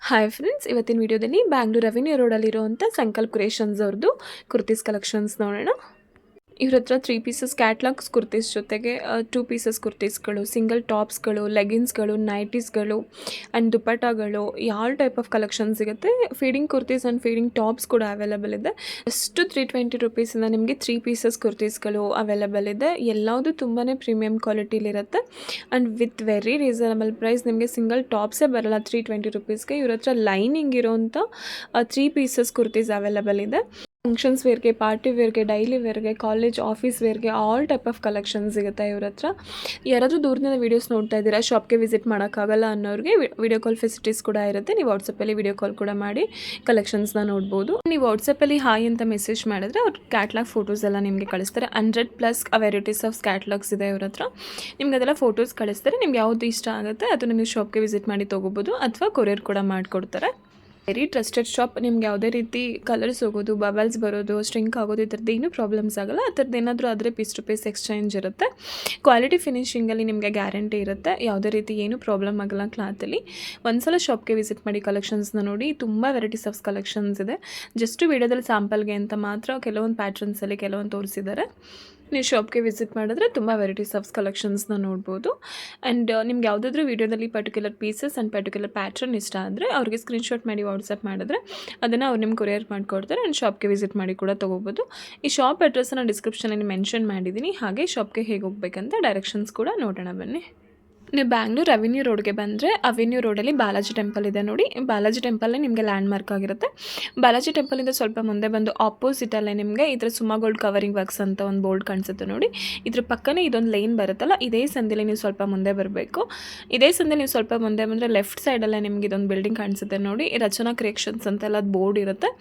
Hi friends, ಇವತ್ತಿನ ವಿಡಿಯೋದಲ್ಲಿ Bangalore revenue ರೋಡಲ್ಲಿರುವಂಥ ಸಂಕಲ್ಪ ಕ್ರಿಯೇಷನ್ಸ್ ಅವ್ರದ್ದು ಕುರ್ತೀಸ್ ಕಲೆಕ್ಷನ್ಸ್ ನೋಡೋಣ. ಇವ್ರ ಹತ್ರ 3 ಪೀಸಸ್ ಕ್ಯಾಟ್ಲಾಗ್ಸ್ ಕುರ್ತೀಸ್ ಜೊತೆಗೆ 2 ಪೀಸಸ್ ಕುರ್ತೀಸ್ಗಳು, ಸಿಂಗಲ್ ಟಾಪ್ಸ್ಗಳು, ಲೆಗಿನ್ಸ್ಗಳು, ನೈಟೀಸ್ಗಳು ಆ್ಯಂಡ್ ದುಪಟ್ಟಾಗಳು, ಯಾವ ಟೈಪ್ ಆಫ್ ಕಲೆಕ್ಷನ್ ಸಿಗುತ್ತೆ. Feeding kurtis and feeding tops ಕೂಡ ಅವೈಲೇಬಲ್ ಇದೆ. ಎಷ್ಟು 320 ರುಪೀಸಿಂದ ನಿಮಗೆ 3 ಪೀಸಸ್ ಕುರ್ತೀಸ್ಗಳು ಅವೈಲೇಬಲ್ ಇದೆ. ಎಲ್ಲವುದು ತುಂಬಾ ಪ್ರೀಮಿಯಂ ಕ್ವಾಲಿಟಿಲಿರುತ್ತೆ and with very reasonable price. ನಿಮಗೆ ಸಿಂಗಲ್ ಟಾಪ್ಸೇ ಬರಲ್ಲ 320 ರುಪೀಸ್ಗೆ. ಇವ್ರ ಹತ್ರ ಲೈನಿಂಗ್ ಇರೋಂಥ 3 ಪೀಸಸ್ ಕುರ್ತೀಸ್ ಅವೈಲೇಬಲ್ ಇದೆ. ಫಂಕ್ಷನ್ಸ್ ವೇರ್ಗೆ, ಪಾರ್ಟಿ ವೇರ್ಗೆ, ಡೈಲಿ ವೇರ್ಗೆ, ಕಾಲೇಜ್ ಆಫೀಸ್ ವೇರ್ಗೆ ಆಲ್ ಟೈಪ್ ಆಫ್ ಕಲೆಕ್ಷನ್ ಸಿಗುತ್ತೆ ಇವ್ರ ಹತ್ರ. ಯಾರಾದರೂ ದೂರದಿಂದ ವೀಡಿಯೋಸ್ ನೋಡ್ತಾ ಇದ್ದೀರಾ, ಶಾಪ್ಗೆ ವಿಸಿಟ್ ಮಾಡೋಕ್ಕಾಗಲ್ಲ ಅನ್ನೋರಿಗೆ ವಿಡಿಯೋ ಕಾಲ್ ಫೆಸಿಲಿಟೀಸ್ ಕೂಡ ಇರುತ್ತೆ. ನೀವು ವಾಟ್ಸಪ್ಪಲ್ಲಿ ವಿಡಿಯೋ ಕಾಲ್ ಕೂಡ ಮಾಡಿ ಕಲೆಕ್ಷನ್ಸ್ನ ನೋಡ್ಬೋದು. ನೀವು ವಾಟ್ಸಪ್ಪಲ್ಲಿ ಹಾಯ್ ಅಂತ ಮೆಸೇಜ್ ಮಾಡಿದ್ರೆ ಅವ್ರ ಕ್ಯಾಟ್ಲಾಗ್ ಫೋಟೋಸ್ ಎಲ್ಲ ನಿಮಗೆ ಕಳಿಸ್ತಾರೆ. 100+ ವೆರೈಟೀಸ್ ಆಫ್ ಕ್ಯಾಟ್ಲಾಗ್ಸ್ ಇದೆ ಇವ್ರ ಹತ್ರ. ನಿಮ್ಗೆ ಅದೆಲ್ಲ ಫೋಟೋಸ್ ಕಳಿಸ್ತಾರೆ. ನಿಮ್ಗೆ ಯಾವುದು ಇಷ್ಟ ಆಗುತ್ತೆ ಅದನ್ನು ನೀವು ಶಾಪ್ಗೆ ವಿಸಿಟ್ ಮಾಡಿ ತೊಗೋಬೋದು ಅಥವಾ ಕೊರಿಯರ್ ಕೂಡ ಮಾಡಿಕೊಡ್ತಾರೆ. Very trusted shop. ನಿಮ್ಗೆ ಯಾವುದೇ ರೀತಿ ಕಲರ್ಸ್ ಹೋಗೋದು, ಬಬಲ್ಸ್ ಬರೋದು, ಸ್ಟ್ರಿಂಕ್ ಆಗೋದು, ಈ ಥರದ್ದು ಏನೂ ಪ್ರಾಬ್ಲಮ್ಸ್ ಆಗಲ್ಲ. ಆ ಥರದ್ದು ಏನಾದರೂ ಆದರೆ ಪೀಸ್ ಟು ಪೀಸ್ ಎಕ್ಸ್ಚೇಂಜ್ ಇರುತ್ತೆ. ಕ್ವಾಲಿಟಿ ಫಿನಿಷಿಂಗಲ್ಲಿ ನಿಮಗೆ ಗ್ಯಾರಂಟಿ ಇರುತ್ತೆ. ಯಾವುದೇ ರೀತಿ ಏನೂ ಪ್ರಾಬ್ಲಮ್ ಆಗಲ್ಲ ಕ್ಲಾತಲ್ಲಿ. ಒಂದ್ಸಲ ಶಾಪ್ಗೆ ವಿಸಿಟ್ ಮಾಡಿ ಕಲೆಕ್ಷನ್ಸ್ನ ನೋಡಿ. ತುಂಬ ವೆರೈಟೀಸ್ ಆಫ್ ಕಲೆಕ್ಷನ್ಸ್ ಇದೆ. ಜಸ್ಟ್ ವೀಡಿಯೋದಲ್ಲಿ ಸ್ಯಾಂಪಲ್ಗೆ ಅಂತ ಮಾತ್ರ ಕೆಲವೊಂದು ಪ್ಯಾಟ್ರನ್ಸಲ್ಲಿ ಕೆಲವೊಂದು ತೋರಿಸಿದ್ದಾರೆ. ನೀವು ಶಾಪ್ಗೆ ವಿಸಿಟ್ ಮಾಡಿದ್ರೆ ತುಂಬ ವೆರೈಟೀಸ್ ಆಫ್ ಕಲೆಕ್ಷನ್ಸ್ನ ನೋಡ್ಬೋದು. ಆ್ಯಂಡ್ ನಿಮ್ಗೆ ಯಾವುದಾದ್ರೂ ವೀಡಿಯೋದಲ್ಲಿ particular pieces and particular pattern ಇಷ್ಟ ಆದರೆ ಅವ್ರಿಗೆ ಸ್ಕ್ರೀನ್ಶಾಟ್ ಮಾಡಿ ವಾಟ್ಸಪ್ ಮಾಡಿದ್ರೆ ಅದನ್ನು ಅವ್ರು ನಿಮ್ಗೆ ಕೊರಿಯರ್ ಮಾಡಿಕೊಡ್ತಾರೆ. ಆ್ಯಂಡ್ ಶಾಪ್ಗೆ ವಿಸಿಟ್ ಮಾಡಿ ಕೂಡ ತೊಗೋಬೋದು. ಈ ಶಾಪ್ ಅಡ್ರೆಸ್ಸನ್ನು ಡಿಸ್ಕ್ರಿಪ್ಷನಲ್ಲಿ ಮೆನ್ಷನ್ ಮಾಡಿದ್ದೀನಿ. ಹಾಗೆ ಶಾಪ್ಗೆ ಹೇಗೆ ಹೋಗ್ಬೇಕಂತ ಡೈರೆಕ್ಷನ್ಸ್ ಕೂಡ ನೋಡೋಣ ಬನ್ನಿ. ನೀವು ಬ್ಯಾಂಗ್ಳೂರ್ ಅವೆನ್ಯೂ ರೋಡ್ಗೆ ಬಂದರೆ ಅವೆನ್ಯೂ ರೋಡಲ್ಲಿ ಬಾಲಾಜಿ ಟೆಂಪಲ್ ಇದೆ ನೋಡಿ. ಬಾಲಾಜಿ ಟೆಂಪಲ್ಲೇ ನಿಮಗೆ ಲ್ಯಾಂಡ್ ಮಾರ್ಕ್ ಆಗಿರುತ್ತೆ. ಬಾಲಾಜಿ ಟೆಂಪಲಿಂದ ಸ್ವಲ್ಪ ಮುಂದೆ ಬಂದು ಆಪೋಸಿಟಲ್ಲೇ ನಿಮಗೆ ಇದರ ಸುಮಾ ಗೋಲ್ಡ್ ಕವರಿಂಗ್ ವರ್ಕ್ಸ್ ಅಂತ ಒಂದು ಬೋರ್ಡ್ ಕಾಣಿಸುತ್ತೆ ನೋಡಿ. ಇದ್ರ ಪಕ್ಕನೇ ಇದೊಂದು ಲೈನ್ ಬರುತ್ತಲ್ಲ, ಇದೇ ಸಂದಿಲಿ ನೀವು ಸ್ವಲ್ಪ ಮುಂದೆ ಬರಬೇಕು. ಇದೇ ಸಂದಿಲಿ ನೀವು ಸ್ವಲ್ಪ ಮುಂದೆ ಬಂದರೆ ಲೆಫ್ಟ್ ಸೈಡಲ್ಲೇ ನಿಮಗೆ ಇದೊಂದು ಬಿಲ್ಡಿಂಗ್ ಕಾಣಿಸುತ್ತೆ ನೋಡಿ. ರಚನಾ ಕ್ರಿಯೇಷನ್ಸ್ ಅಂತೆಲ್ಲ ಅದು ಬೋರ್ಡ್ ಇರುತ್ತೆ.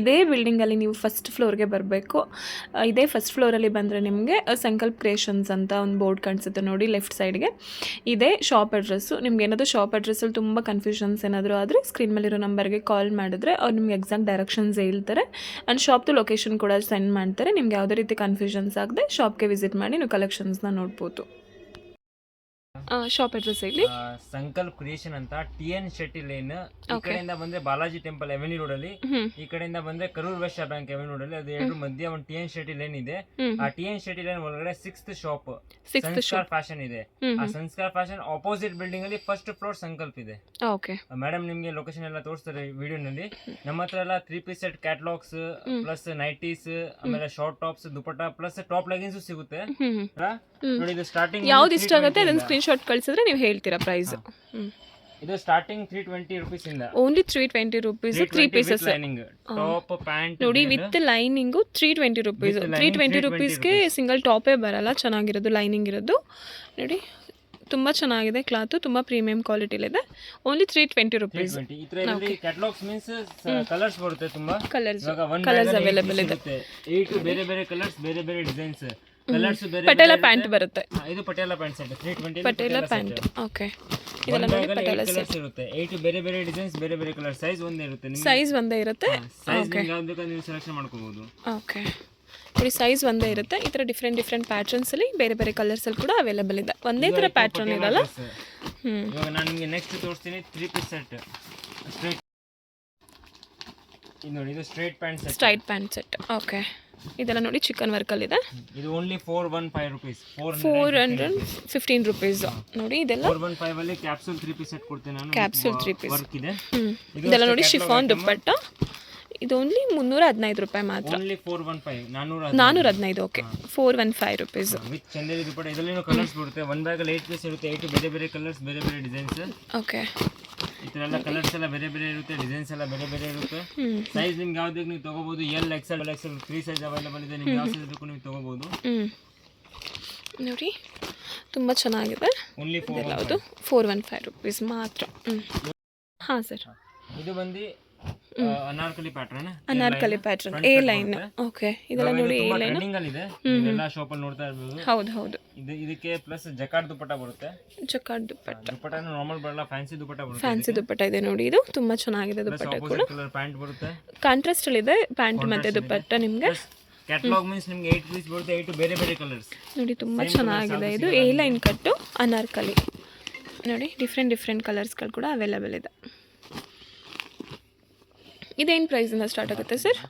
ಇದೇ ಬಿಲ್ಡಿಂಗಲ್ಲಿ ನೀವು ಫಸ್ಟ್ ಫ್ಲೋರ್ಗೆ ಬರಬೇಕು. ಇದೇ ಫಸ್ಟ್ ಫ್ಲೋರಲ್ಲಿ ಬಂದರೆ ನಿಮಗೆ ಸಂಕಲ್ಪ ಕ್ರಿಯೇಷನ್ಸ್ ಅಂತ ಒಂದು ಬೋರ್ಡ್ ಕಾಣಿಸುತ್ತೆ ನೋಡಿ ಲೆಫ್ಟ್ ಸೈಡ್ಗೆ. ಇದೇ ಶಾಪ್ ಅಡ್ರೆಸ್ಸು. ನಿಮ್ಗೆ ಏನಾದರೂ ಶಾಪ್ ಅಡ್ರೆಸ್ಸಲ್ಲಿ ತುಂಬ ಕನ್ಫ್ಯೂಷನ್ಸ್ ಏನಾದರೂ ಆದರೆ ಸ್ಕ್ರೀನ್ ಮೇಲಿರೋ ನಂಬರ್ಗೆ ಕಾಲ್ ಮಾಡಿದ್ರೆ ಅವ್ರು ನಿಮ್ಗೆ ಎಕ್ಸಾಕ್ಟ್ ಡೈರೆಕ್ಷನ್ಸ್ ಹೇಳ್ತಾರೆ ಆ್ಯಂಡ್ ಶಾಪ್ದು ಲೊಕೇಶನ್ ಕೂಡ ಸೆಂಡ್ ಮಾಡ್ತಾರೆ. ನಿಮ್ಗೆ ಯಾವುದೇ ರೀತಿ ಕನ್ಫ್ಯೂಷನ್ಸ್ ಆಗದೆ ಶಾಪ್ಗೆ ವಿಸಿಟ್ ಮಾಡಿ ನೀವು ಕಲೆಕ್ಷನ್ಸ್ನ ನೋಡ್ಬೋದು. ಶಾಪ್ ಅಡ್ರೆಸ್ ಹೇಳಿ. ಸಂಕಲ್ಪ ಕ್ರಿಯೇಷನ್ ಅಂತ TN ಶೆಟ್ಟಿ ಲೈನ್. ಈ ಕಡೆಯಿಂದ ಬಂದ್ರೆ ಬಾಲಾಜಿ ಟೆಂಪಲ್ ಅವೆನ್ಯೂ ರೋಡ್ ಅಲ್ಲಿ, ಈ ಕಡೆಯಿಂದ ಬಂದ್ರೆ Karur Vysya bank avenue road ಅಲ್ಲಿ. ಅದು ಎರಡು ಮಧ್ಯ ಒಂದು TN ಶೆಟ್ಟಿ ಲೈನ್ ಇದೆ. ಆ TN ಶೆಟ್ಟಿ ಲೈನ್ ಒಳಗಡೆ 6th ಶಾಪ್ ಸಂಸ್ಕಾರ ಫ್ಯಾಷನ್ ಇದೆ. ಆ ಸಂಸ್ಕಾರ ಫ್ಯಾಷನ್ ಆಪೋಸಿಟ್ ಬಿಲ್ಡಿಂಗ್ ಅಲ್ಲಿ ಫಸ್ಟ್ ಫ್ಲೋರ್ ಸಂಕಲ್ಪ ಇದೆ. ಮೇಡಮ್ ನಿಮ್ಗೆ ಲೊಕೇಶನ್ ಎಲ್ಲ ತೋರಿಸ್ತಾರೆ ವಿಡಿಯೋನಲ್ಲಿ. ನಮ್ಮ ಹತ್ರ ಎಲ್ಲ 3 piece set catalogues plus nighties, ಆಮೇಲೆ short tops, dupatta plus top leggings ಸಿಗುತ್ತೆ ನೋಡಿ. ಇದು ಸ್ಟಾರ್ಟಿಂಗ್ ಯಾವ್ದು ಇಷ್ಟ ಆಗುತ್ತೆ ಅದನ್ನ ಸ್ಕ್ರೀನ್ಶಾಟ್ ಕಳಿಸಿದ್ರೆ ನೀವು ಹೇಳ್ತೀರಾ ಪ್ರೈಸ್. ಇದು ಸ್ಟಾರ್ಟಿಂಗ್ 320 rupees ಇಂದ. Only 320 rupees 3 pieces lining top pant ನೋಡಿ ವಿತ್ ಲೈನಿಂಗು 320 rupees. 320 rupeesಗೆ ಸಿಂಗಲ್ ಟಾಪೇ ಬರಲ್ಲ, ಚೆನ್ನಾಗಿರೋದು ಲೈನಿಂಗ್ ಇರೋದು ನೋಡಿ. ತುಂಬ ಚೆನ್ನಾಗಿದೆ ಕ್ಲಾತು, ತುಂಬ ಪ್ರೀಮಿಯಂ ಕ್ವಾಲಿಟಿಲಿದೆ. Only 320 rupees. ಇದರಲ್ಲಿ ಕ್ಯಾಟಲಾಗ್ಸ್ ಮೀನ್ಸ್ ಕಲರ್ಸ್ ಬರುತ್ತೆ, ತುಂಬಾ ಕಲರ್ಸ್ ಅವೈಲೇಬಲ್ ಇದೆ. 8 ಬೇರೆ ಬೇರೆ ಕಲರ್ಸ್, ಬೇರೆ ಬೇರೆ ಡಿಸೈನ್ಸ್, ಕಲರ್ಸ್ ಬೇರೆ. ಪಟೇಲ ಪ್ಯಾಂಟ್ ಬರುತ್ತೆ. ಇದು Patel pant set 320 Patel pant. Okay, ಇದೆಲ್ಲ ನೋಡಿ ಪಟೇಲ ಸೆಟ್ ಇರುತ್ತೆ. 8 ಬೇರೆ ಬೇರೆ ಡಿಸೈನ್ಸ್, ಬೇರೆ ಬೇರೆ ಕಲರ್. ಸೈಜ್ ಒಂದೇ ಇರುತ್ತೆ, ನಿಮಗೆ ಸೈಜ್ ಒಂದೇ ಇರುತ್ತೆ. ಸೈಜ್ ನಿಮಗೆ ಯಾವುದು ಬೇಕು ನೀವು ಸೆಲೆಕ್ಷನ್ ಮಾಡ್ಕೋಬಹುದು. ಓಕೆ ನೋಡಿ, ಸೈಜ್ ಒಂದೇ ಇರುತ್ತೆ. ಈ ಥರ ಡಿಫ್ರೆಂಟ್ ಪ್ಯಾಟರ್ನ್ಸಲ್ಲಿ ಬೇರೆ ಬೇರೆ ಕಲರ್ಸಲ್ಲಿ ಕೂಡ ಅವೈಲೇಬಲ್ ಇದೆ. ಒಂದೇ ಥರ ಪ್ಯಾಟರ್ನ್ ಇರಲ್ಲ. ಇವಾಗ ನಾನು ನಿಮಗೆ ನೆಕ್ಸ್ಟ್ ತೋರಿಸ್ತೀನಿ 3 ಪೀಸ್ ಸೆಟ್. ಸ್ಟ್ರೈಟ್ ಇದು ನೋಡಿ, ಇದು ಸ್ಟ್ರೈಟ್ ಪ್ಯಾಂಟ್ ಸೆಟ್. ಓಕೆ, ಇದೆಲ್ಲ ನೋಡಿ ಚಿಕನ್ ವರ್ಕಲ್ಲಿದೆ. ಇದು ಓನ್ಲಿ 415 rupees. 415 rupees ನೋಡಿ. ಇದೆಲ್ಲ 415 ಅಲ್ಲಿ ಕ್ಯಾಪ್ಸೂಲ್ 3 ಪೀಸ್ ಸೆಟ್ ಕೊಡ್ತೀನಿ ನಾನು. ಕ್ಯಾಪ್ಸೂಲ್ 3 ಪೀಸ್ ವರ್ಕ್ ಇದೆ. ಇದೆಲ್ಲ ನೋಡಿ ಶಿಫಾನ್ ದುಪ್ಪಟ್ಟ. ಇದು ಓನ್ಲಿ 315 ರೂಪಾಯಿ ಮಾತ್ರ. Only 415 415. Okay, 415 rupees with Chanderi dupatta. ಇದರಲ್ಲಿ ಕಲರ್ಸ್ ಬರುತ್ತೆ. ಒಂದು ಬ್ಯಾಗ್ ಅಲ್ಲಿ 8 ಪೀಸ್ ಇರುತ್ತೆ. 8 ಬೇರೆ ಬೇರೆ ಕಲರ್ಸ್, ಬೇರೆ ಬೇರೆ ಡಿಸೈನ್ಸ್. ಓಕೆ, ಈ ಥರ ಎಲ್ಲ ಕಲರ್ಸ್ ಎಲ್ಲ ಬೇರೆ ಬೇರೆ ಇರುತ್ತೆ, ಡಿಸೈನ್ಸ್ ಎಲ್ಲ ಬೇರೆ ಬೇರೆ ಇರುತ್ತೆ. ಸೈಜ್ ನಿಮ್ಗೆ ಯಾವ್ದು ಬೇಕು ನೀವು ತಗೋಬಹುದು. L, XL, 3 ಸೈಜ್ ಅವೈಲೇಬಲ್ ಇದೆ. ನಿಮ್ಗೆ ಯಾವ ಸೈಜ್ ಬೇಕು ನೀವು ತಗೋಬಹುದು ನೋಡಿ. ತುಂಬ ಚೆನ್ನಾಗಿದೆ. ಓನ್ಲಿ ಯಾವುದು 415 rupees ಮಾತ್ರ. ಹಾಂ ಸರ್, ಇದು ಬಂದು Anarkali pattern A line. Okay, ಇದೆಲ್ಲ ನೋಡಿ ಎ ಲೈನ್ ಟ್ರೆಂಡಿಂಗ್ ಅಲ್ಲಿ ಇದೆ. ಎಲ್ಲ ಶಾಪ್ ಅಲ್ಲಿ ನೋಡ್ತಾ ಇರಬಹುದು. ಹೌದು. ಇದಕ್ಕೆ ಪ್ಲಸ್ ಜಕಾರ್ಡ್ ದುಪ್ಪಟ್ಟ ಬರುತ್ತೆ. ಜಕಾರ್ಡ್ ದುಪ್ಪಟ್ಟ ನಾರ್ಮಲ್ ಬರಲ್ಲ, ಫ್ಯಾನ್ಸಿ ದುಪ್ಪಟ್ಟ ಬರುತ್ತೆ. ಫ್ಯಾನ್ಸಿ ದುಪ್ಪಟ್ಟ ಇದೆ ನೋಡಿ. ಇದು ತುಂಬಾ ಚೆನ್ನಾಗಿದೆ ದುಪ್ಪಟ್ಟ ಕೂಡ. ಕಲರ್ ಪ್ಯಾಂಟ್ ಬರುತ್ತೆ. ಕಾಂಟ್ರಾಸ್ಟ್ ಅಲ್ಲಿ ಇದೆ ಪ್ಯಾಂಟ್ ಮತ್ತೆ ದುಪ್ಪಟ್ಟ. ನಿಮಗೆ ಕ್ಯಾಟಲಾಗ್ ಮೀನ್ಸ್ ನಿಮಗೆ 8 ಪೀಸ್ ಬರುತ್ತೆ. 8 ಬೇರೆ ಬೇರೆ ಕಲರ್ಸ್ ನೋಡಿ. ತುಂಬಾ ಚೆನ್ನಾಗಿದೆ. ಇದು ಎ ಲೈನ್ ಕಟ್ಟು ಅನಾರ್ಕಲಿ ನೋಡಿ. ಡಿಫ್ರೆಂಟ್ ಕಲರ್ಸ್ಗಳು ಕೂಡ ಅವೈಲೇಬಲ್ ಇದೆ. ಇದೇನು ಪ್ರೈಸಿಂದ ಸ್ಟಾರ್ಟ್ ಆಗುತ್ತೆ ಸರ್?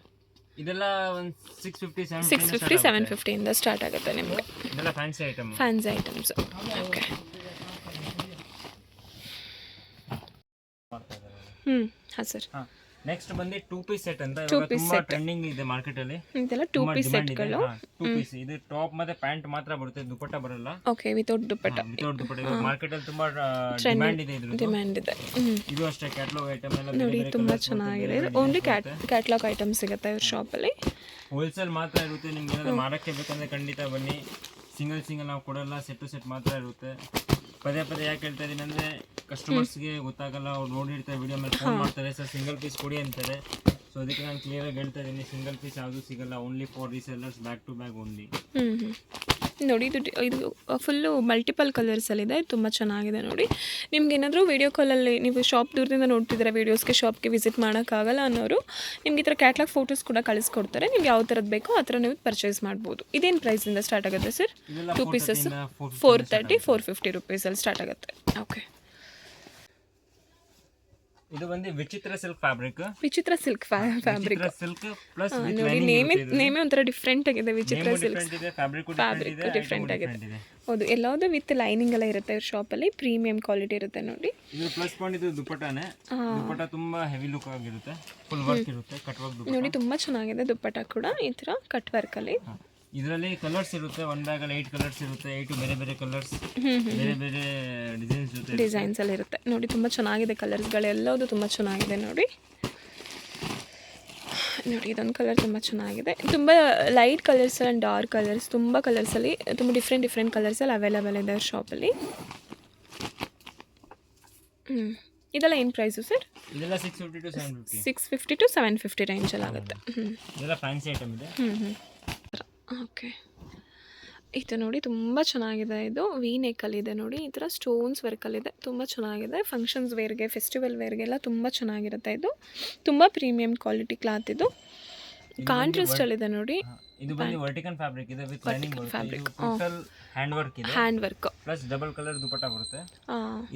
ಇದೆಲ್ಲ ಒಂದು 650 650 750ಇಂದ ಸ್ಟಾರ್ಟ್ ಆಗುತ್ತೆ ನಿಮಗೆ. ಇದೆಲ್ಲ fancy item. Fancy items. Okay. ಹಾಂ ಸರ್. ನೆಕ್ಸ್ಟ್ ಬಂದು 2 ಪೀಸ್ ಸೆಟ್ ಅಂತ ಇವಾಗ ತುಂಬಾ ಟ್ರೆಂಡಿಂಗ್ ಇದೆ ಮಾರ್ಕೆಟ್ ಅಲ್ಲಿ. ಇದೆಲ್ಲ 2 ಪೀಸ್ ಸೆಟ್ಗಳು. 2 ಪೀಸ್ ಇದು ಟಾಪ್ ಮತ್ತೆ ಪ್ಯಾಂಟ್ ಮಾತ್ರ ಬರುತ್ತೆ, ದುಪಟ್ಟ ಬರಲ್ಲ. Okay, without dupatta. Without dupatta ಇವಾಗ ಮಾರ್ಕೆಟ್ ಅಲ್ಲಿ ತುಂಬಾ ಡಿಮ್ಯಾಂಡ್ ಇದೆ ಇದ್ರದ್ದು. ಡಿಮ್ಯಾಂಡ್ ಇದೆ. ಇದು ಅಷ್ಟೇ ಕ್ಯಾಟಲಾಗ್ ಐಟಮ್ ಎಲ್ಲ ನೋಡಿ ತುಂಬಾ ಚೆನ್ನಾಗಿದೆ. ಓನ್ಲಿ ಕ್ಯಾಟಲಾಗ್ ಐಟಮ್ ಸಿಗುತ್ತೆ ಇವ್ರ ಶಾಪಲ್ಲಿ. ಹೋಲ್ಸೇಲ್ ಮಾತ್ರ ಇರುತ್ತೆ. ನಿಮ್ಗೆ ಏನಾದ್ರು ಮಾರಕ್ಕೆ ಬೇಕಂದ್ರೆ ಖಂಡಿತ ಬನ್ನಿ. ಸಿಂಗಲ್ ನಾವು ಕೊಡಲ್ಲ, ಸೆಟ್ ಟು ಸೆಟ್ ಮಾತ್ರ ಇರುತ್ತೆ. ಪದೇ ಪದೇ ಯಾಕೆ ಹೇಳ್ತಾ ಇದೀನಿ ಅಂದ್ರೆ ಕಸ್ಟಮರ್ಸ್ಗೆ ಗೊತ್ತಾಗಲ್ಲ, ಅವ್ರು ನೋಡಿರ್ತಾರೆ ವಿಡಿಯೋ ಮೇಲೆ ಫೋನ್ ಮಾಡ್ತಾರೆ, ಸರ್ ಸಿಂಗಲ್ ಪೀಸ್ ಕೊಡಿ ಅಂತಾರೆ. ಸೊ ಅದಕ್ಕೆ ನಾನು ಕ್ಲಿಯರ್ ಆಗಿ ಹೇಳ್ತಾ ಇದ್ದೀನಿ, ಸಿಂಗಲ್ ಪೀಸ್ ಯಾವುದು ಸಿಗಲ್ಲ, only for resellers, back to back only. ನೋಡಿ ಇದು ಫುಲ್ಲು ಮಲ್ಟಿಪಲ್ ಕಲರ್ಸಲ್ಲಿದೆ, ತುಂಬ ಚೆನ್ನಾಗಿದೆ. ನೋಡಿ ನಿಮ್ಗೆ ಏನಾದರೂ ವೀಡಿಯೋ ಕಾಲಲ್ಲಿ ನೀವು ಶಾಪ್ ದೂರದಿಂದ ನೋಡ್ತಿದ್ದೀರಾ, ವೀಡಿಯೋಸ್ಗೆ ಶಾಪ್ಗೆ ವಿಸಿಟ್ ಮಾಡೋಕ್ಕಾಗಲ್ಲ ಅನ್ನೋರು ನಿಮ್ಗೆ ಈ ಥರ ಕ್ಯಾಟ್ಲಾಗ್ ಫೋಟೋಸ್ ಕೂಡ ಕಳಿಸ್ಕೊಡ್ತಾರೆ. ನಿಮ್ಗೆ ಯಾವ ಥರದ್ದು ಬೇಕೋ ಆ ಥರ ನೀವು ಪರ್ಚೇಸ್ ಮಾಡ್ಬೋದು. ಇದೇನು ಪ್ರೈಸಿಂದ ಸ್ಟಾರ್ಟ್ ಆಗುತ್ತೆ ಸರ್? 2 ಪೀಸಸ್ 430 450 ರುಪೀಸಲ್ಲಿ ಸ್ಟಾರ್ಟ್ ಆಗುತ್ತೆ. ಓಕೆ. ಇದು ಬಂದು ವಿಚಿತ್ರ ಸಿಲ್ಕ್ ಫ್ಯಾಬ್ರಿಕ್. ವಿಚಿತ್ರ ಸಿಲ್ಕ್ ಫ್ಯಾಬ್ರಿಕ್. ಸಿಲ್ಕ್ ಪ್ಲಸ್ ನೋಡಿ ನೇಮೇ ಒಂಥರ ಡಿಫ್ರೆಂಟ್ ಆಗಿದೆ. ವಿಚಿತ್ರ ಸಿಲ್ಕ್ ಫ್ಯಾಬ್ರಿಕ್ ಡಿಫ್ರೆಂಟ್ ಆಗಿದೆ. ಹೌದು, ಎಲ್ಲಾವುದು ವಿತ್ ಲೈನಿಂಗ್ ಎಲ್ಲ ಇರುತ್ತೆ ಇವ್ರ ಶಾಪಲ್ಲಿ. ಪ್ರೀಮಿಯಂ ಕ್ವಾಲಿಟಿ ಇರುತ್ತೆ ನೋಡಿ. ಇದು ಪ್ಲಸ್ ಪಾಯಿಂಟ್, ಇದು ದುಪಟ್ಟಾನೆ. ದುಪಟ್ಟ ತುಂಬಾ ಹೆವಿ ಲುಕ್ ಆಗಿರುತ್ತೆ, ಫುಲ್ ವರ್ಕ್ ಇರುತ್ತೆ, ಕಟ್ ವರ್ಕ್ ದುಪಟ್ಟ. ನೋಡಿ ತುಂಬಾ ಚೆನ್ನಾಗಿದೆ ದುಪಟ್ಟ ಕೂಡ ಈ ತರ ಕಟ್ ವರ್ಕ್ ಅಲ್ಲಿ. ಇದರಲ್ಲಿ ಕಲರ್ಸ್ ಇರುತ್ತೆ, ಒನ್ ಬ್ಯಾಗ್ ಅಲ್ಲಿ 8 ಕಲರ್ಸ್ ಇರುತ್ತೆ. 8 ಬೇರೆ ಬೇರೆ ಕಲರ್ಸ್, ಬೇರೆ ಬೇರೆ ಡಿಸೈನ್ಸ್ ಇರುತ್ತೆ. ಡಿಸೈನ್ಸ್ ಅಲ್ಲಿ ಇರುತ್ತೆ ನೋಡಿ. ತುಂಬಾ ಚೆನ್ನಾಗಿದೆ ಕಲರ್ಸ್ಗಳೆಲ್ಲವೂ ತುಂಬಾ ಚೆನ್ನಾಗಿದೆ ನೋಡಿ. ನೋಡಿ ಇದೊಂದು ಕಲರ್ ತುಂಬ ಚೆನ್ನಾಗಿದೆ. ತುಂಬ light colours and dark colours, ತುಂಬ ಕಲರ್ಸಲ್ಲಿ ತುಂಬ ಡಿಫ್ರೆಂಟ್ ಕಲರ್ಸಲ್ಲಿ ಅವೈಲೇಬಲ್ ಇದೆ ಅವ್ರ ಶಾಪಲ್ಲಿ. ಇದೆಲ್ಲ ಏನು ಪ್ರೈಸು ಸರ್? ಇದೆಲ್ಲ 650 to 750. 650 to 750 ರೇಂಜಲ್ಲಿ ಆಗುತ್ತೆ. ಇದೆಲ್ಲ ಫ್ಯಾನ್ಸಿ ಐಟಮ್ ಇದೆ. ಓಕೆ. ಇದು ನೋಡಿ ತುಂಬ ಚೆನ್ನಾಗಿದೆ. ಇದು ವಿ ನೆಕ್ಕಲ್ಲಿದೆ ನೋಡಿ, ಈ ಥರ ಸ್ಟೋನ್ಸ್ ವರ್ಕಲ್ಲಿದೆ, ತುಂಬ ಚೆನ್ನಾಗಿದೆ. ಫಂಕ್ಷನ್ಸ್ ವೇರ್ಗೆ, ಫೆಸ್ಟಿವಲ್ ವೇರ್ಗೆಲ್ಲ ತುಂಬ ಚೆನ್ನಾಗಿರುತ್ತೆ. ಇದು ತುಂಬ ಪ್ರೀಮಿಯಂ ಕ್ವಾಲಿಟಿ ಕ್ಲಾತ್. ಇದು ಕಾಂಟ್ರಾಸ್ಟಲ್ಲಿದೆ ನೋಡಿ. ಇದು ಬಂದು ವರ್ಟಿಕಲ್ ಫ್ಯಾಬ್ರಿಕ್ ಇದೆ ವಿತ್ ಲೈನಿಂಗ್ ಬರುತ್ತೆ. ಇದು ಟೋಟಲ್ ಹ್ಯಾಂಡ್ ವರ್ಕ್ ಇದೆ, hand work plus double colour dupatta ಬರುತ್ತೆ.